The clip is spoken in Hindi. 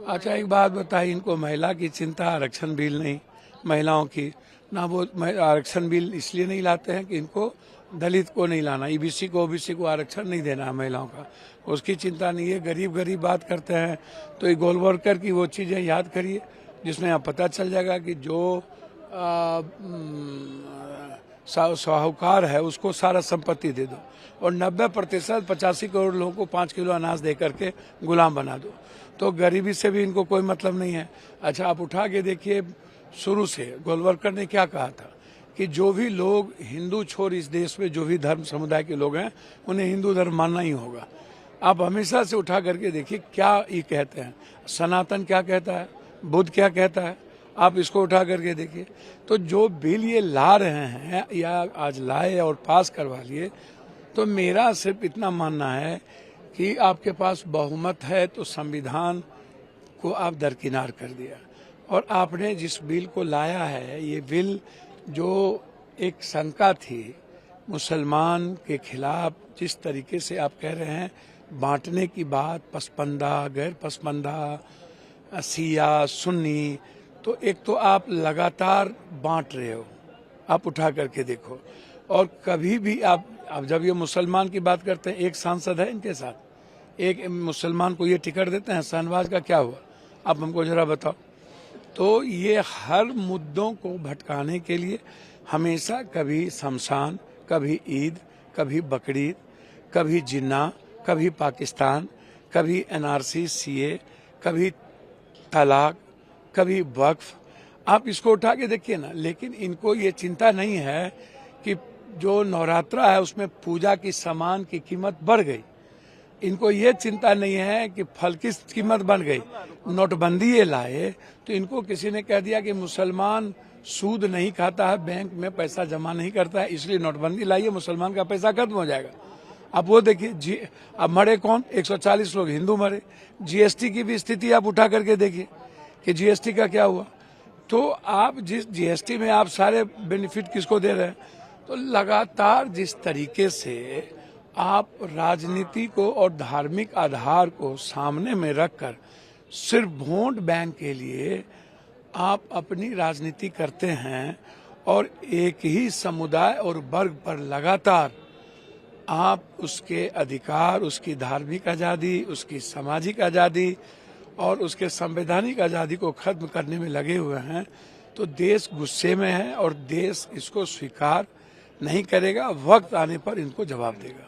अच्छा एक बात बताइए, इनको महिला की चिंता, आरक्षण बिल नहीं महिलाओं की ना, वो आरक्षण बिल इसलिए नहीं लाते हैं कि इनको दलित को नहीं लाना, ईबीसी को ओबीसी को आरक्षण नहीं देना है महिलाओं का, उसकी चिंता नहीं है। गरीब गरीब बात करते हैं तो ये गोलवरकर की वो चीज़ें याद करिए जिसमें आप पता चल जाएगा कि जो साहूकार है उसको सारा संपत्ति दे दो और 90% 85 करोड़ लोगों को 5 किलो अनाज दे करके गुलाम बना दो, तो गरीबी से भी इनको कोई मतलब नहीं है। अच्छा आप उठा के देखिए, शुरू से गोलवरकर ने क्या कहा था कि जो भी लोग हिंदू छोड़ इस देश में जो भी धर्म समुदाय के लोग हैं उन्हें हिंदू धर्म मानना ही होगा। आप हमेशा से उठा करके देखिए क्या ये कहते हैं, सनातन क्या कहता है, बुद्ध क्या कहता है, आप इसको उठा करके देखिए। तो जो बिल ये ला रहे हैं या आज लाए और पास करवा लिए, तो मेरा सिर्फ इतना मानना है कि आपके पास बहुमत है तो संविधान को आप दरकिनार कर दिया। और आपने जिस बिल को लाया है, ये बिल जो एक शंका थी मुसलमान के खिलाफ, जिस तरीके से आप कह रहे हैं बांटने की बात, पसपंदा गैर पसपंदा, शिया सुन्नी, तो एक तो आप लगातार बांट रहे हो, आप उठा करके देखो। और कभी भी आप अब जब ये मुसलमान की बात करते हैं, एक सांसद है इनके साथ, एक मुसलमान को ये टिकट देते हैं, शाहनवाज का क्या हुआ आप हमको जरा बताओ। तो ये हर मुद्दों को भटकाने के लिए हमेशा कभी शमशान, कभी ईद, कभी बकरीद, कभी जिन्ना, कभी पाकिस्तान, कभी एनआरसी सीए, कभी तलाक, कभी वक्फ, आप इसको उठा के देखिए ना। लेकिन इनको ये चिंता नहीं है कि जो नवरात्रा है उसमें पूजा की सामान की कीमत बढ़ गई, इनको ये चिंता नहीं है कि फल की कीमत बढ़ गई। नोटबंदी ये लाए तो इनको किसी ने कह दिया कि मुसलमान सूद नहीं खाता है, बैंक में पैसा जमा नहीं करता है, इसलिए नोटबंदी लाइए, मुसलमान का पैसा खत्म हो जाएगा। अब वो देखिए अब मरे कौन, 140 लोग हिंदू मरे। जीएसटी की भी स्थिति आप उठा करके देखिए कि जीएसटी का क्या हुआ। तो आप जिस जीएसटी में आप सारे बेनिफिट किसको दे रहे हैं। तो लगातार जिस तरीके से आप राजनीति को और धार्मिक आधार को सामने में रखकर सिर्फ वोट बैंक के लिए आप अपनी राजनीति करते हैं और एक ही समुदाय और वर्ग पर लगातार आप उसके अधिकार, उसकी धार्मिक आज़ादी, उसकी सामाजिक आज़ादी और उसके संवैधानिक आज़ादी को खत्म करने में लगे हुए हैं, तो देश गुस्से में है और देश इसको स्वीकार नहीं करेगा। वक्त आने पर इनको जवाब देगा।